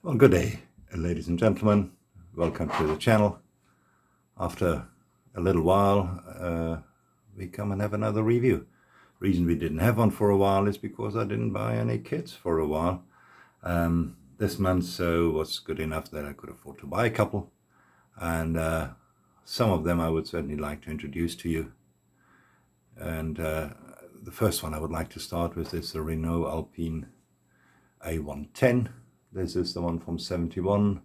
Well, good day, ladies and gentlemen. Welcome to the channel. After a little while, we come and have another review. Reason we didn't have one for a while is because I didn't buy any kits for a while. This month so was good enough that I could afford to buy a couple, and some of them I would certainly like to introduce to you. And the first one I would like to start with is the Renault Alpine A110. This is the one from 71,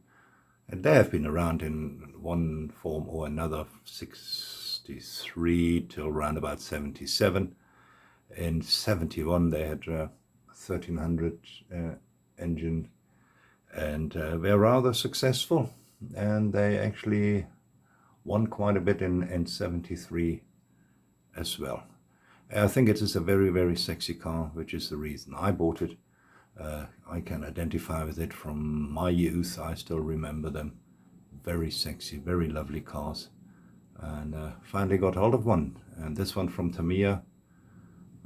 and they have been around in one form or another, 63 till around about 77. In 71 they had a 1300 engine, and they're rather successful, and they actually won quite a bit in 73 as well. I think it is a very sexy car, which is the reason I bought it. I can identify with it from my youth. I still remember them. Very sexy, very lovely cars. And finally got hold of one. And this one from Tamiya,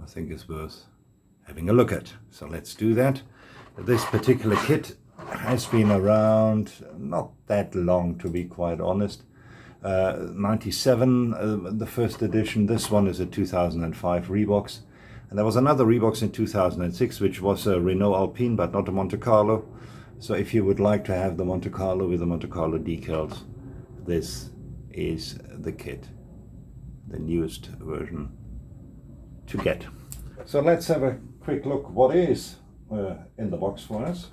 I think is worth having a look at. So let's do that. This particular kit has been around not that long, to be quite honest. 97, the first edition. This one is a 2005 Reeboks. And there was another Reeboks in 2006, which was a Renault Alpine, but not a Monte-Carlo. So if you would like to have the Monte-Carlo with the Monte-Carlo decals, this is the kit, the newest version to get. So let's have a quick look what is in the box for us.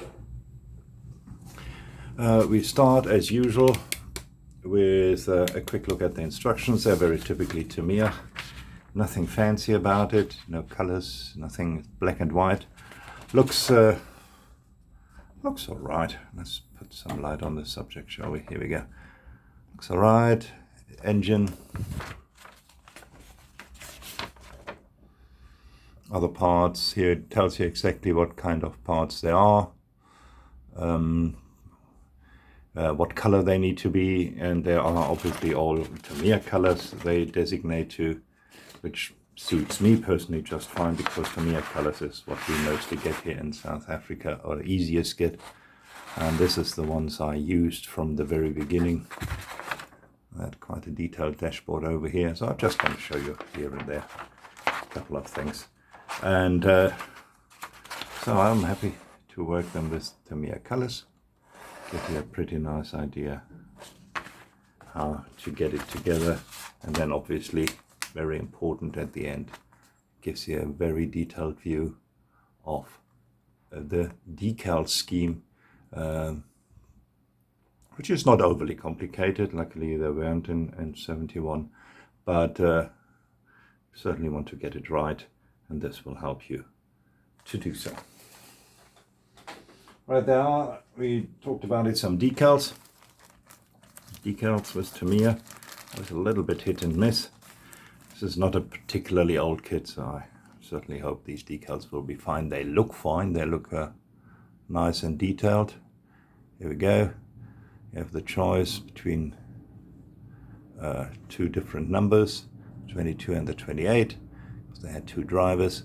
We start as usual with a quick look at the instructions. They're very typically Tamiya. Nothing fancy about it, no colors, nothing, black and white. Looks all right. Let's put some light on the subject, shall we? Here we go. Looks all right. Engine. Other parts. Here it tells you exactly what kind of parts there are, what color they need to be, and there are obviously all Tamiya colors they designate to, which suits me personally just fine, because Tamiya colors is what we mostly get here in South Africa, or easiest get. And this is the ones I used from the very beginning. I had quite a detailed dashboard over here, so I'm just going to show you here and there a couple of things. And so I'm happy to work them with Tamiya colors. Give you a pretty nice idea how to get it together, and then obviously, very important at the end, gives you a very detailed view of the decal scheme, which is not overly complicated. Luckily they weren't in 71, but certainly want to get it right, and this will help you to do so. Right, there are, we talked about it, some decals. Decals with Tamiya was a little bit hit and miss. This is not a particularly old kit, so I certainly hope these decals will be fine. They look fine. They look nice and detailed. Here we go. You have the choice between two different numbers, 22 and the 28, because they had two drivers.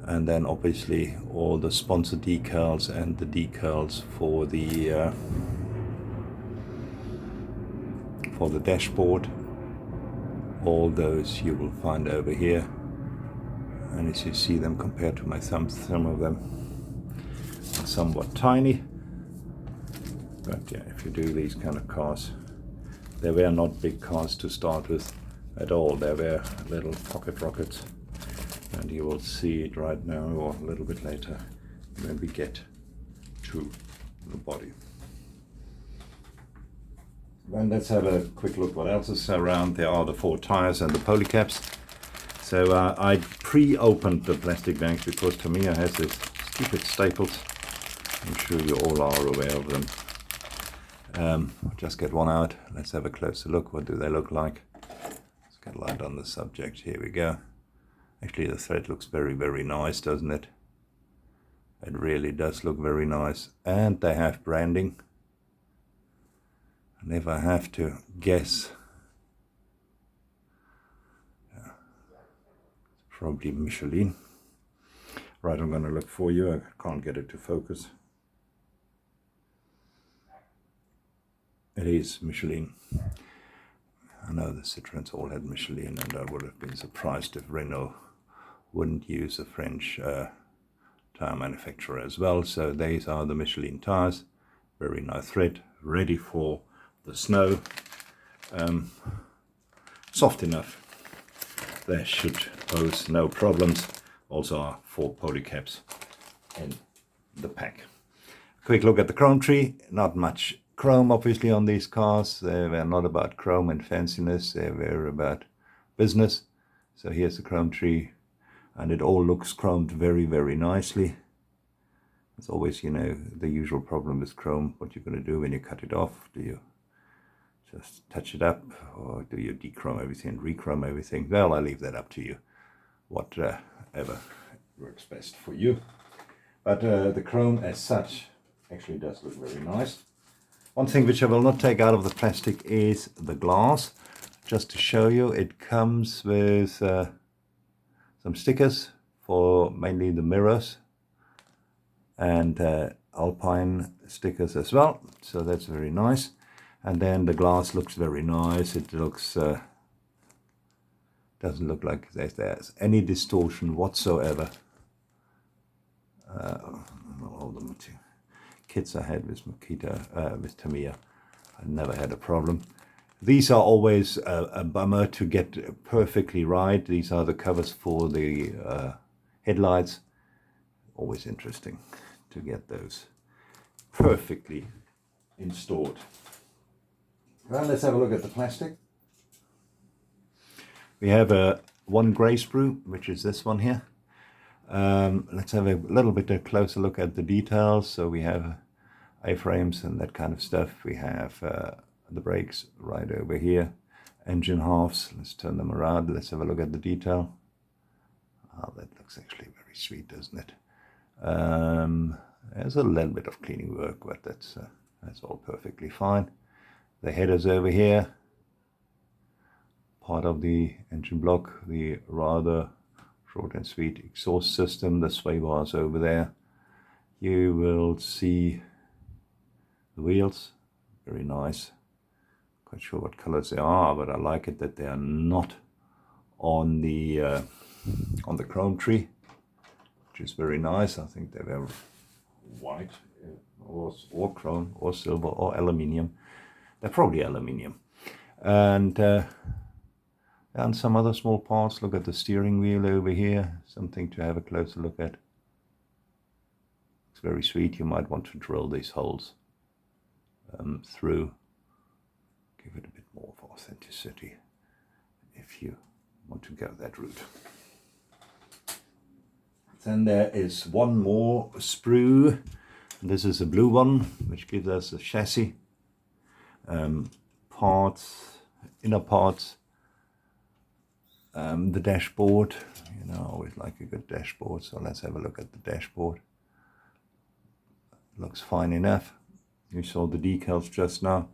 And then obviously all the sponsor decals and the decals for the dashboard. All those you will find over here, and as you see them compared to my thumb, some of them are somewhat tiny, but yeah, if you do these kind of cars, they were not big cars to start with at all. They were little pocket rockets, and you will see it right now or a little bit later when we get to the body. And let's have a quick look what else is around. There are the 4 tires and the polycaps. So I pre-opened the plastic bags because Tamiya has these stupid staples. I'm sure you all are aware of them. Just get one out. Let's have a closer look. What do they look like? Let's get light on the subject. Here we go. Actually, the thread looks very nice, doesn't it? It really does look very nice. And they have branding. And if I have to guess, it's probably Michelin. Right, I'm going to look for you. I can't get it to focus. It is Michelin. I know the Citroëns all had Michelin, and I would have been surprised if Renault wouldn't use a French tire manufacturer as well. So these are the Michelin tires. Very nice thread, ready for the snow. Soft enough. There should pose no problems. Also are 4 polycaps in the pack. Quick look at the chrome tree. Not much chrome obviously on these cars. They were not about chrome and fanciness. They were about business. So here's the chrome tree, and it all looks chromed very, very nicely. It's always, you know, the usual problem with chrome. What you're going to do when you cut it off? Do you just touch it up, or do you dechrome everything and rechrome everything? Well, I leave that up to you. Whatever works best for you. But the chrome as such actually does look very nice. One thing which I will not take out of the plastic is the glass. Just to show you, it comes with some stickers for mainly the mirrors, and Alpine stickers as well. So that's very nice. And then the glass looks very nice. It looks doesn't look like there's any distortion whatsoever. All the kits I had with with Tamiya, I never had a problem. These are always a bummer to get perfectly right. These are the covers for the headlights. Always interesting to get those perfectly installed. Well, let's have a look at the plastic. We have one grey sprue, which is this one here. Let's have a little bit a closer look at the details. So we have A-frames and that kind of stuff. We have the brakes right over here. Engine halves. Let's turn them around. Let's have a look at the detail. Oh, that looks actually very sweet, doesn't it? There's a little bit of cleaning work, but that's all perfectly fine. The headers over here, part of the engine block, the rather short and sweet exhaust system, the sway bars over there. You will see the wheels, very nice. Quite sure what colors they are, but I like it that they are not on the chrome tree, which is very nice. I think they were white or chrome or silver or aluminium. They're probably aluminium. And some other small parts. Look at the steering wheel over here, something to have a closer look at. It's very sweet. You might want to drill these holes through, give it a bit more of authenticity if you want to go that route. Then there is one more sprue. This is a blue one, which gives us a chassis. Parts, inner parts, the dashboard. You know, I always like a good dashboard, so let's have a look at the dashboard. Looks fine enough. You saw the decals just now.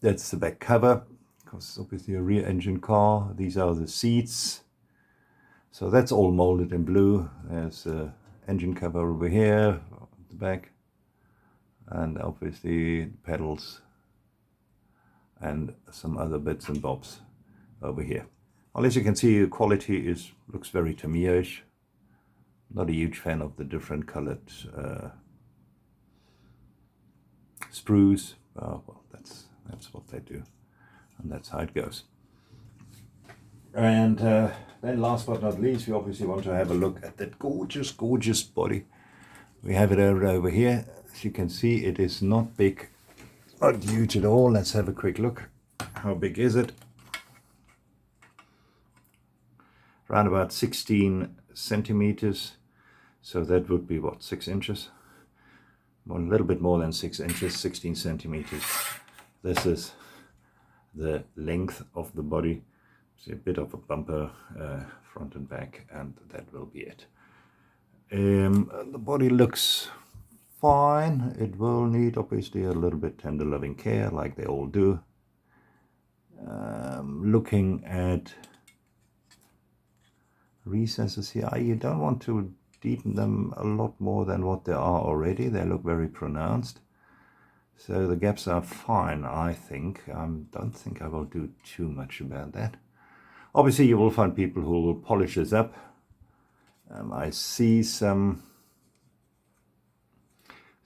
That's the back cover, because it's obviously a rear engine car. These are the seats. So that's all molded in blue. There's the engine cover over here at the back, and obviously the pedals and some other bits and bobs over here. Well, as you can see, the quality looks very Tamiya-ish. Not a huge fan of the different colored sprues. Well, that's what they do, and that's how it goes. And then last but not least, we obviously want to have a look at that gorgeous, gorgeous body. We have it over here. As you can see, it is not big, not huge at all. Let's have a quick look. How big is it? Around about 16 centimeters. So that would be what, 6 inches? Well, a little bit more than 6 inches, 16 centimeters. This is the length of the body. See a bit of a bumper front and back, and that will be it. The body looks fine. It will need obviously a little bit tender loving care, like they all do. Looking at recesses here, you don't want to deepen them a lot more than what they are already. They look very pronounced. So the gaps are fine, I think. I don't think I will do too much about that. Obviously, you will find people who will polish this up. I see some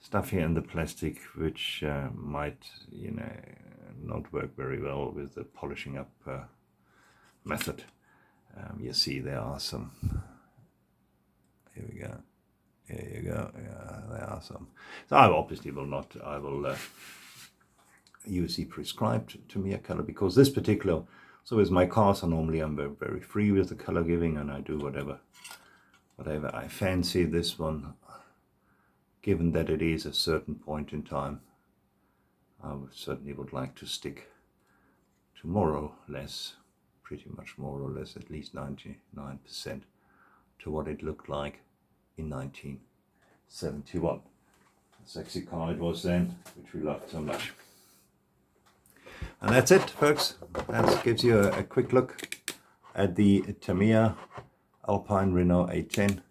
stuff here in the plastic which might, you know, not work very well with the polishing up method. You see there are some, here we go, here you go, yeah, there are some. So I obviously will not, I will use the prescribed Tamiya color, because this particular, so with my cars, normally I'm very, very free with the color giving, and I do whatever I fancy. This one, given that it is a certain point in time, I certainly would like to stick to more or less, pretty much more or less, at least 99% to what it looked like in 1971. A sexy car it was then, which we loved so much. And that's it, folks. That gives you a quick look at the Tamiya Alpine Renault A110.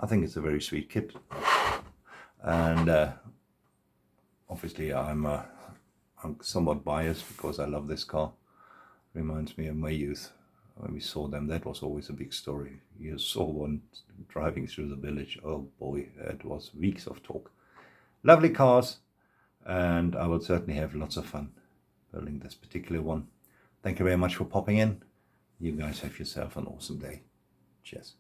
I think it's a very sweet kit. And obviously I'm somewhat biased because I love this car. Reminds me of my youth. When we saw them, that was always a big story. You saw one driving through the village. Oh boy, it was weeks of talk. Lovely cars, and I will certainly have lots of fun building this particular one. Thank you very much for popping in. You guys have yourself an awesome day. Cheers.